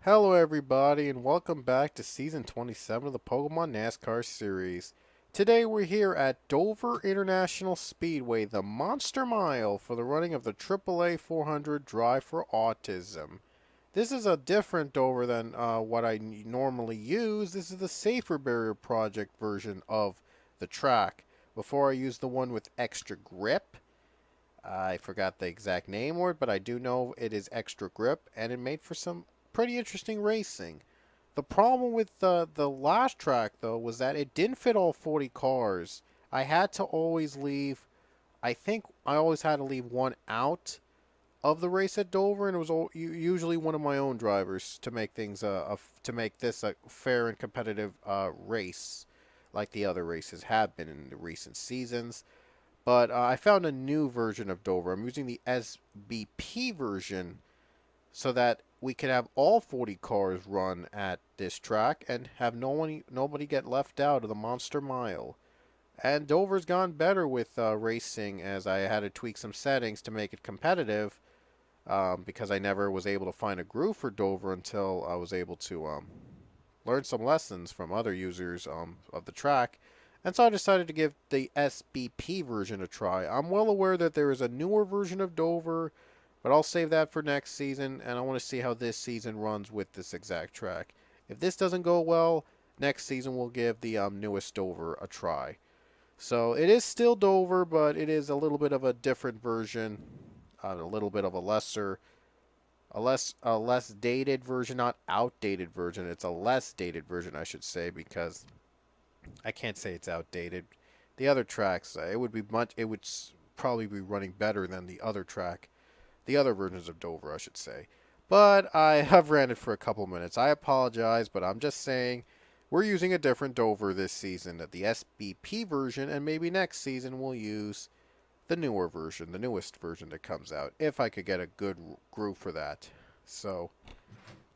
Hello everybody and welcome back to Season 27 of the Pokemon NASCAR series. Today we're here at Dover International Speedway, the Monster Mile, for the running of the AAA 400 Drive for Autism. This is a different Dover than what I normally use. This is the Safer Barrier Project version of the track. Before I use the one with extra grip. I forgot the exact name for it, but I do know it is extra grip, and it made for some pretty interesting racing. The problem with the last track, though, was that it didn't fit all 40 cars. I had to always leave, I think I always had to leave one out of the race at Dover, and it was usually one of my own drivers to make things to make this a fair and competitive race, like the other races have been in the recent seasons. But I found a new version of Dover. I'm using the SBP version so that we can have all 40 cars run at this track and have nobody get left out of the Monster Mile. And Dover's gone better with racing, as I had to tweak some settings to make it competitive, because I never was able to find a groove for Dover until I was able to learn some lessons from other users of the track. And so I decided to give the SBP version a try. I'm well aware that there is a newer version of Dover, but I'll save that for next season, and I want to see how this season runs with this exact track. If this doesn't go well, next season we'll give the newest Dover a try. So it is still Dover, but it is a little bit of a different version, a little bit of a less dated version, not outdated version. It's a less dated version, I should say, because I can't say it's outdated. The other tracks, it would probably be running better than the other track, the other versions of Dover, I should say. But I have ranted for a couple minutes. I apologize, but I'm just saying we're using a different Dover this season, the SBP version, and maybe next season we'll use the newer version, the newest version that comes out, if I could get a good groove for that. So,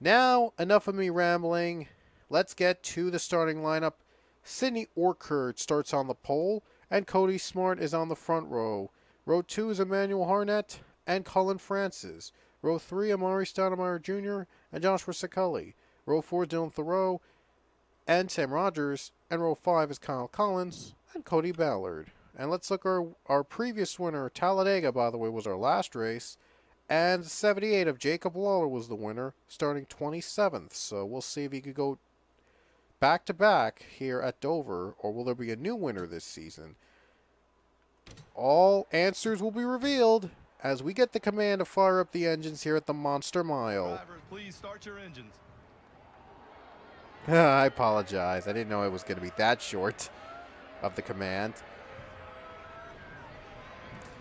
now, enough of me rambling. Let's get to the starting lineup. Sydney Orchard starts on the pole, and Cody Smart is on the front row. Row 2 is Emmanuel Harnett and Cullen Francis. Row 3, Amari Stoudemire Jr. and Joshua Scully. Row 4, Dylan Thoreau and Sam Rogers. And row 5 is Kyle Collins and Cody Ballard. And let's look at our previous winner. Talladega, by the way, was our last race. And 78 of Jacob Lawler was the winner, starting 27th. So we'll see if he could go back to back here at Dover, or will there be a new winner this season? All answers will be revealed as we get the command to fire up the engines here at the Monster Mile. Drivers, please start your engines. I apologize. I didn't know it was going to be that short of the command.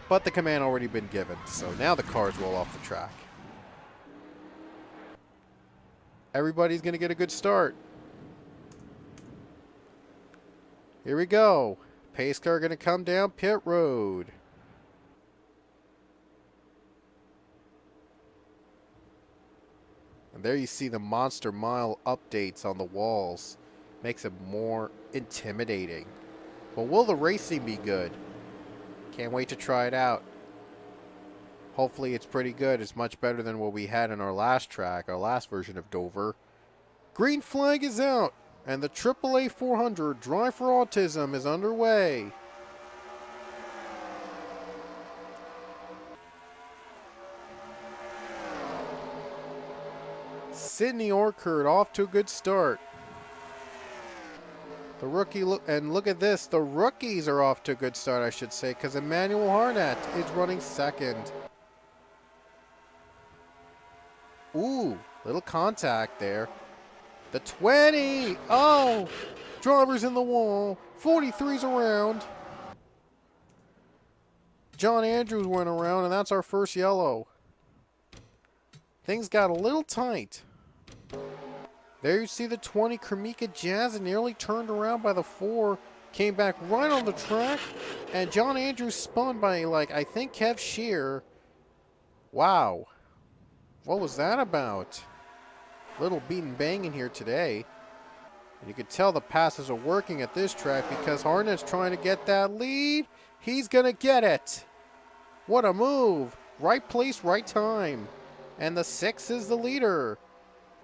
But the command already been given, so now the cars roll off the track. Everybody's going to get a good start. Here we go. Pace car going to come down pit road. And there you see the Monster Mile updates on the walls. Makes it more intimidating. But will the racing be good? Can't wait to try it out. Hopefully it's pretty good. It's much better than what we had in our last track, our last version of Dover. Green flag is out, and the AAA 400 Drive for Autism is underway. Sydney Orchard off to a good start. The rookie look at this. The rookies are off to a good start, I should say, because Emmanuel Harnett is running second. Ooh, little contact there. The 20. Oh, driver's in the wall. 43's around. John Andrews went around, and that's our first yellow. Things got a little tight. There you see the 20, Kremika Jazz, nearly turned around by the 4. Came back right on the track. And John Andrews spun by, I think, Kev Shear. Wow. What was that about? Little beat and bang in here today. And you can tell the passes are working at this track because Harnett's trying to get that lead. He's going to get it. What a move. Right place, right time. And the 6 is the leader.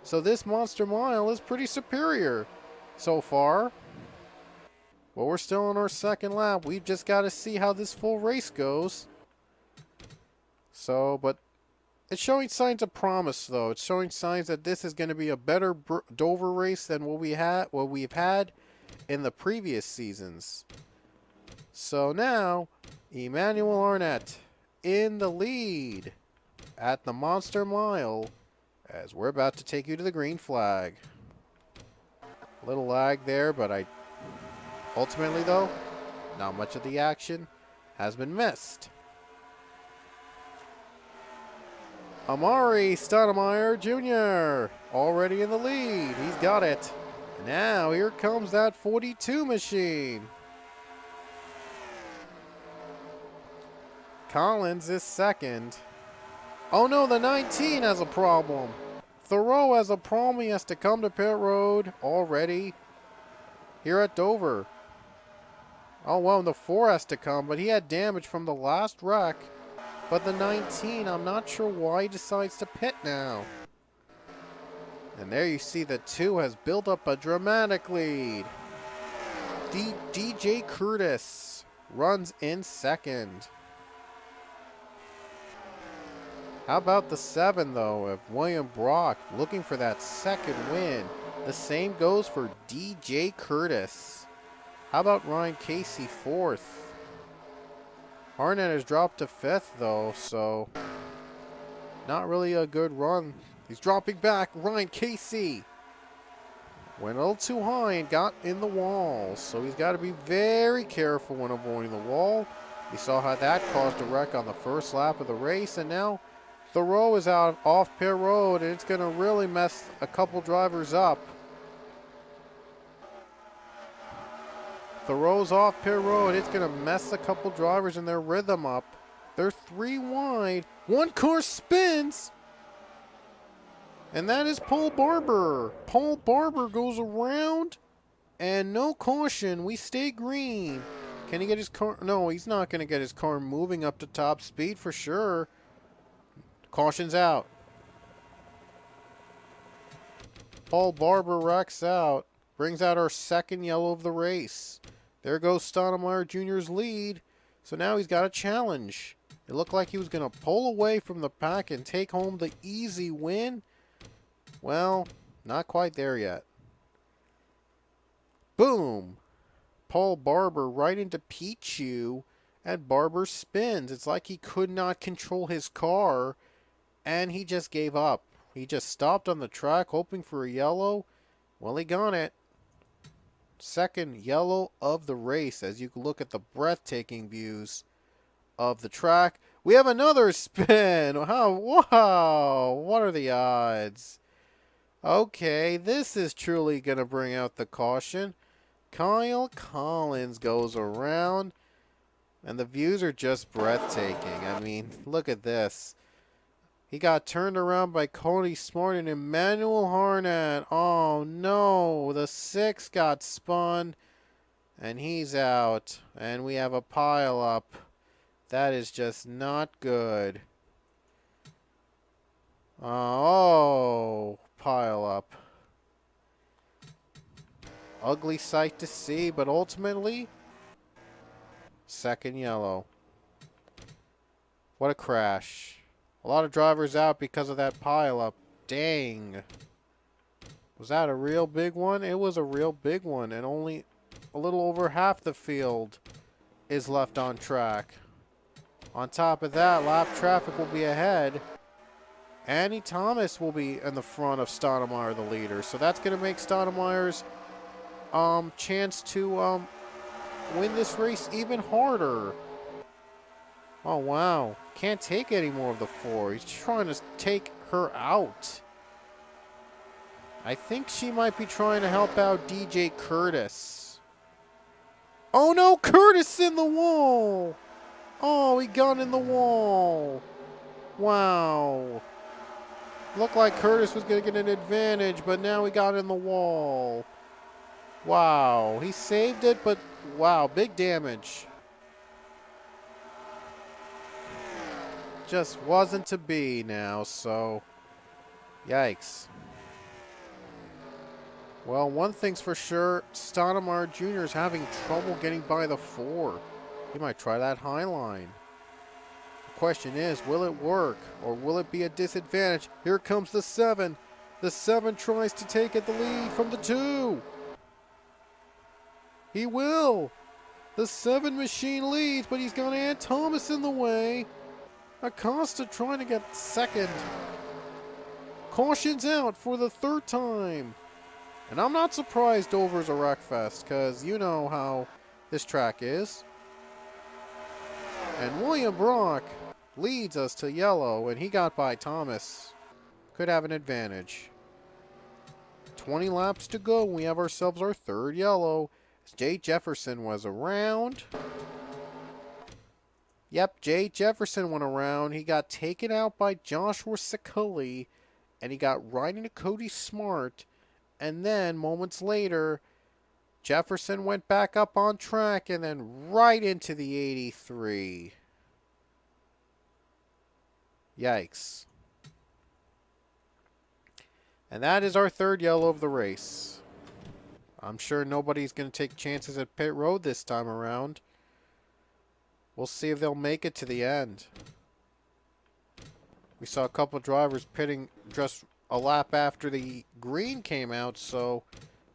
So this Monster Mile is pretty superior so far. But we're still on our second lap. We've just got to see how this full race goes. So, but it's showing signs of promise, though. It's showing signs that this is going to be a better Dover race than what we've had in the previous seasons. So now, Emmanuel Arnett in the lead at the Monster Mile as we're about to take you to the green flag. Little lag there, but ultimately, though, not much of the action has been missed. Amari Stoudemire Jr. already in the lead. He's got it. Now here comes that 42 machine. Collins is second. Oh no, the 19 has a problem. Thoreau has a problem. He has to come to pit road already here at Dover. Oh well, the 4 has to come, but he had damage from the last wreck. But the 19, I'm not sure why he decides to pit now. And there you see the 2 has built up a dramatic lead. DJ Curtis runs in second. How about the 7, though, of William Brock looking for that second win? The same goes for DJ Curtis. How about Ryan Casey 4th? Arnett has dropped to 5th, though, so not really a good run. He's dropping back. Ryan Casey went a little too high and got in the wall, so he's got to be very careful when avoiding the wall. We saw how that caused a wreck on the first lap of the race, and now Thoreau is out off pit road, and it's going to really mess a couple drivers up. Thoreau's off pit road. It's going to mess a couple drivers and their rhythm up. They're 3 wide. One car spins. And that is Paul Barber. Paul Barber goes around. And no caution. We stay green. Can he get his car? No, he's not going to get his car moving up to top speed for sure. Caution's out. Paul Barber wrecks out. Brings out our second yellow of the race. There goes Stoudemire Jr.'s lead. So now he's got a challenge. It looked like he was going to pull away from the pack and take home the easy win. Well, not quite there yet. Boom! Paul Barber right into Pichu, and Barber spins. It's like he could not control his car, and he just gave up. He just stopped on the track hoping for a yellow. Well, he got it. Second yellow of the race as you can look at the breathtaking views of the track. We have another spin. Wow, what are the odds? Okay, this is truly going to bring out the caution. Kyle Collins goes around, and the views are just breathtaking. I mean, look at this. He got turned around by Cody Smart and Emmanuel Arnett. Oh no, the 6 got spun and he's out. And we have a pile up. That is just not good. Oh, pile up. Ugly sight to see, but ultimately, second yellow. What a crash. A lot of drivers out because of that pileup. Dang. Was that a real big one? It was a real big one, and only a little over half the field is left on track. On top of that, lap traffic will be ahead. Annie Thomas will be in the front of Stoudemire, the leader. So that's going to make Stoudemire's chance to win this race even harder. Oh, wow. Can't take any more of the 4. He's trying to take her out. I think she might be trying to help out DJ Curtis. Oh, no. Curtis in the wall. Oh, he got in the wall. Wow. Looked like Curtis was going to get an advantage, but now he got in the wall. Wow. He saved it, but wow. Big damage. Just wasn't to be now, so yikes. Well, one thing's for sure, Stoudemire Jr. is having trouble getting by the 4. He might try that high line. The question is, will it work, or will it be a disadvantage? Here comes the 7. The 7 tries to take the lead from the 2. He will. The 7 machine leads, but he's got Ant Thomas in the way. Acosta trying to get second. Caution's out for the 3rd time. And I'm not surprised Dover's a wreckfest, because you know how this track is. And William Brock leads us to yellow, and he got by Thomas. Could have an advantage. 20 laps to go. We have ourselves our 3rd yellow. Jay Jefferson was around. Yep, Jay Jefferson went around. He got taken out by Joshua Sekuli, and he got right into Cody Smart. And then, moments later, Jefferson went back up on track and then right into the 83. Yikes. And that is our 3rd yellow of the race. I'm sure nobody's going to take chances at pit road this time around. We'll see if they'll make it to the end. We saw a couple of drivers pitting just a lap after the green came out, so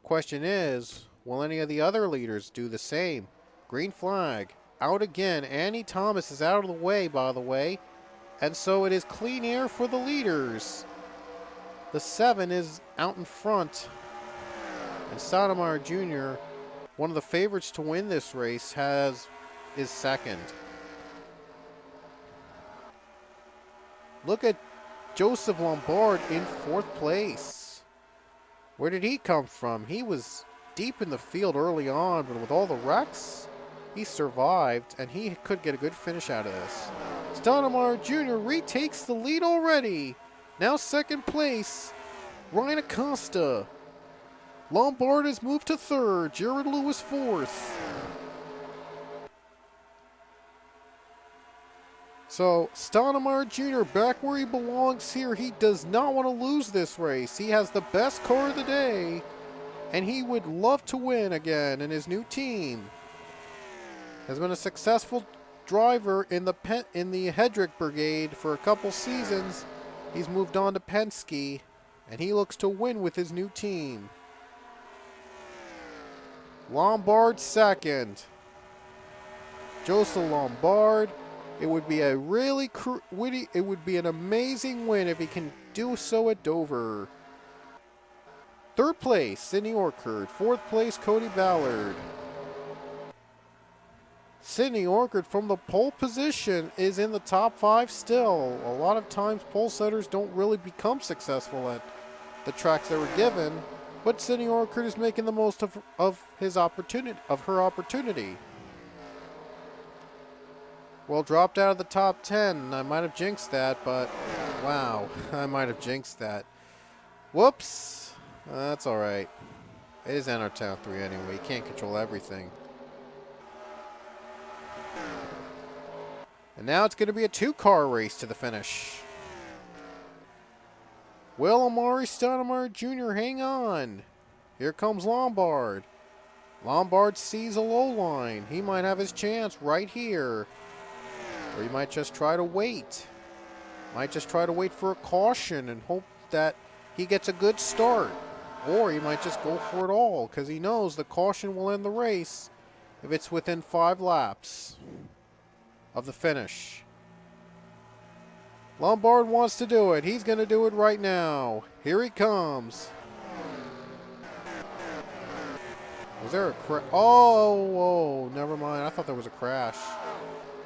question is, will any of the other leaders do the same? Green flag. Out again. Annie Thomas is out of the way, by the way. And so it is clean air for the leaders. The 7 is out in front. And Stoudemire Jr., one of the favorites to win this race, is second. Look at Joseph Lombard in 4th place. Where did he come from? He was deep in the field early on, but with all the wrecks, he survived, and he could get a good finish out of this. Stoudemire Jr. retakes the lead already. Now 2nd place, Ryan Acosta. Lombard has moved to 3rd. Jared Lewis 4th. So, Stoudemire Jr. back where he belongs here. He does not want to lose this race. He has the best car of the day, and he would love to win again in his new team. Has been a successful driver in the Hedrick Brigade for a couple seasons. He's moved on to Penske, and he looks to win with his new team. Lombard 2nd. Joseph Lombard. It would be a really it would be an amazing win if he can do so at Dover. 3rd place, Sidney Orchard. 4th place, Cody Ballard. Sidney Orchard from the pole position is in the top 5 still. A lot of times pole setters don't really become successful at the tracks they were given, but Sidney Orchard is making the most of her opportunity. Well, dropped out of the top 10. I might have jinxed that, but wow, I might have jinxed that. Whoops. That's all right. It is Town 3 anyway. You can't control everything. And now it's going to be a 2-car race to the finish. Will Amari Stoudemire Jr. hang on? Here comes Lombard. Lombard sees a low line. He might have his chance right here. Or he might just try to wait. Might just try to wait for a caution and hope that he gets a good start. Or he might just go for it all because he knows the caution will end the race if it's within 5 laps of the finish. Lombard wants to do it. He's going to do it right now. Here he comes. Was there a crash? Oh, never mind. I thought there was a crash.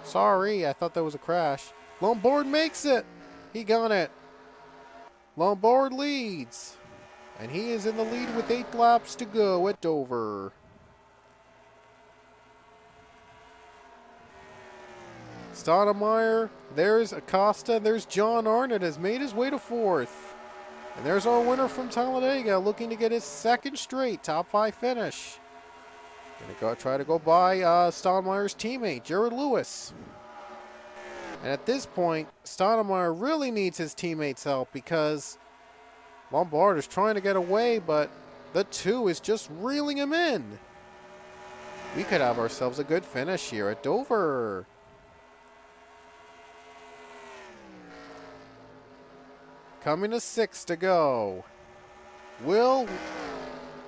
Sorry, I thought there was a crash. Lombard makes it. He got it. Lombard leads. And he is in the lead with 8 laps to go at Dover. Stoudemire, there's Acosta, there's John Arnott has made his way to 4th. And there's our winner from Talladega looking to get his 2nd straight top 5 finish. Gonna try to go by Stoudemire's teammate, Jared Lewis. And at this point, Stoudemire really needs his teammates' help because Lombard is trying to get away, but The 2 is just reeling him in. We could have ourselves a good finish here at Dover. Coming to 6 to go.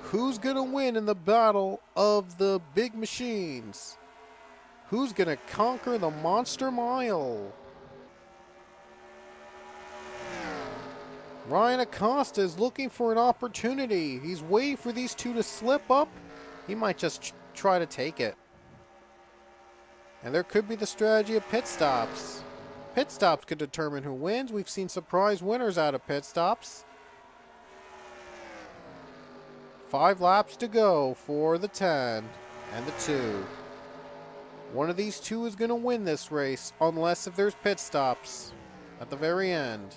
Who's going to win in the battle of the big machines? Who's going to conquer the Monster Mile? Ryan Acosta is looking for an opportunity. He's waiting for these two to slip up. He might just try to take it. And there could be the strategy of pit stops. Pit stops could determine who wins. We've seen surprise winners out of pit stops. 5 laps to go for the 10 and the 2. One of these two is going to win this race, unless if there's pit stops at the very end.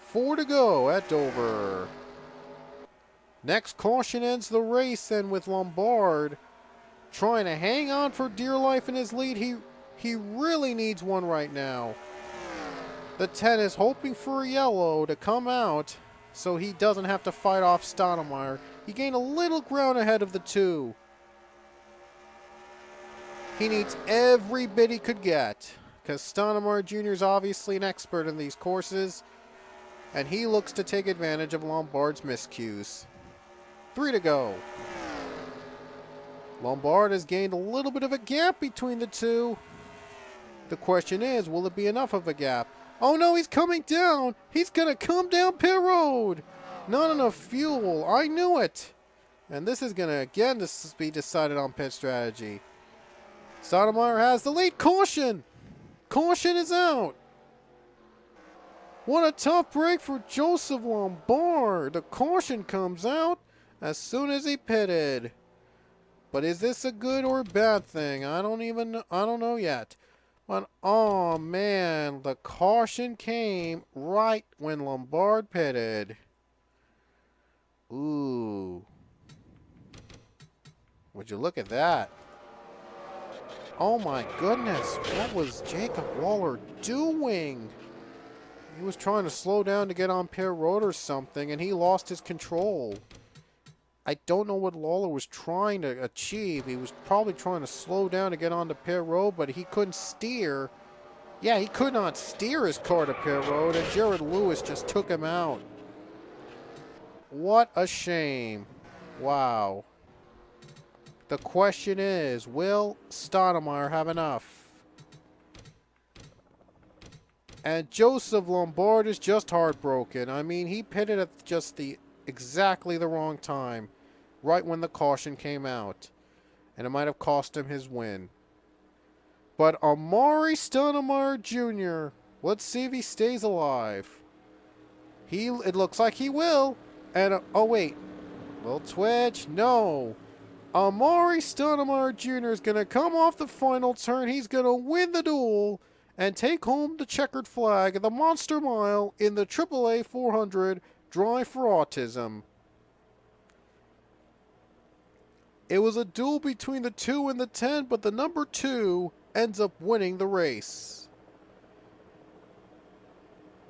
4 to go at Dover. Next caution ends the race, and with Lombard trying to hang on for dear life in his lead, he really needs one right now. The 10 is hoping for a yellow to come out so he doesn't have to fight off Stoudemire. He gained a little ground ahead of the 2. He needs every bit he could get, because Stoudemire Jr. is obviously an expert in these courses, and he looks to take advantage of Lombard's miscues. 3 to go. Lombard has gained a little bit of a gap between the two. The question is, will it be enough of a gap? Oh no, he's coming down! He's gonna come down pit road! Not enough fuel, I knew it! And this is gonna again be decided on pit strategy. Stoudemire has the lead. Caution! Caution is out! What a tough break for Joseph Lombard. The caution comes out as soon as he pitted. But is this a good or bad thing? I don't know yet. But oh man, the caution came right when Lombard pitted. Ooh. Would you look at that? Oh my goodness, what was Jacob Waller doing? He was trying to slow down to get on pit road or something, and he lost his control. I don't know what Lawler was trying to achieve. He was probably trying to slow down to get onto pit road, but he couldn't steer. Yeah, he could not steer his car to pit road, and Jared Lewis just took him out. What a shame. Wow. The question is, will Stoudemire have enough? And Joseph Lombard is just heartbroken. I mean, he pitted at just exactly the wrong time, right when the caution came out, and it might have cost him his win. But Amari Stoudemire Jr., let's see if he stays alive. It looks like he will. And oh wait, little twitch. No, Amari Stoudemire Jr. is gonna come off the final turn. He's gonna win the duel and take home the checkered flag of the Monster Mile in the AAA 400 Drive for Autism. It was a duel between the 2 and the 10, but the number 2 ends up winning the race.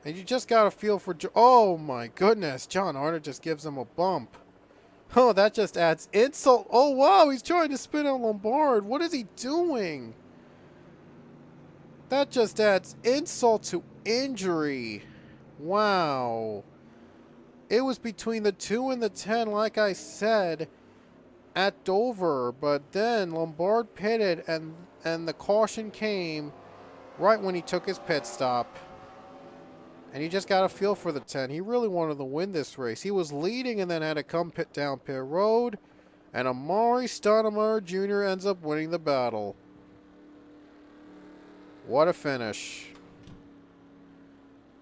And you just got to feel for... Oh my goodness, John Arter just gives him a bump. Oh, that just adds insult. Oh wow, he's trying to spin on Lombard. What is he doing? That just adds insult to injury. Wow. It was between the 2 and the 10, like I said, at Dover. But then Lombard pitted, and the caution came right when he took his pit stop. And you just got to feel for the 10. He really wanted to win this race. He was leading and then had to come down pit road. And Amari Stoudemire Jr. ends up winning the battle. What a finish.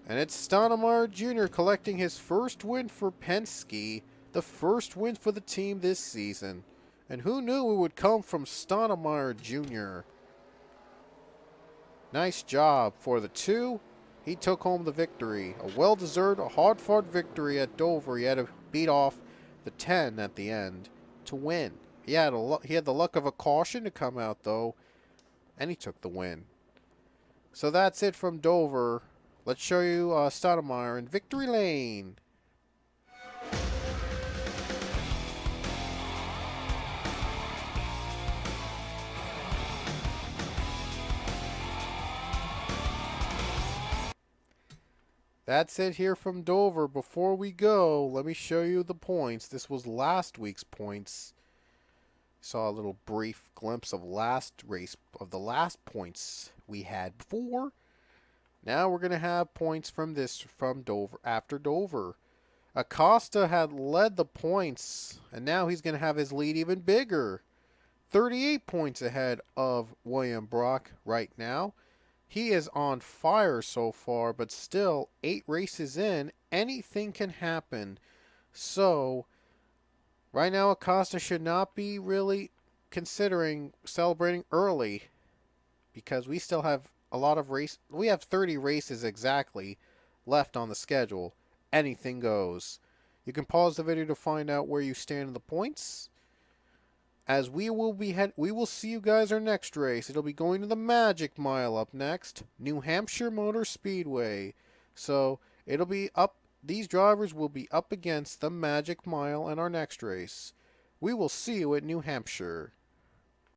And it's Stoudemire Jr. collecting his first win for Penske, the first win for the team this season. And who knew it would come from Stoudemire Jr.? Nice job for the 2. He took home the victory. A well-deserved, hard-fought victory at Dover. He had to beat off the 10 at the end to win. He had the luck of a caution to come out, though, and he took the win. So that's it from Dover. Let's show you Stoudemire in Victory Lane. That's it here from Dover. Before we go, let me show you the points. This was last week's points. Saw a little brief glimpse of last race of the last points we had before. Now we're going to have points from Dover after Dover. Acosta had led the points, and now he's going to have his lead even bigger. 38 points ahead of William Brock right now. He is on fire so far, but still 8 races in, anything can happen. So, right now Acosta should not be really considering celebrating early because we still have a lot of we have 30 races exactly left on the schedule. Anything goes. You can pause the video to find out where you stand in the points. As we will see you guys our next race. It'll be going to the Magic Mile up next, New Hampshire Motor Speedway. So it'll be up. These drivers will be up against the Magic Mile in our next race. We will see you at New Hampshire.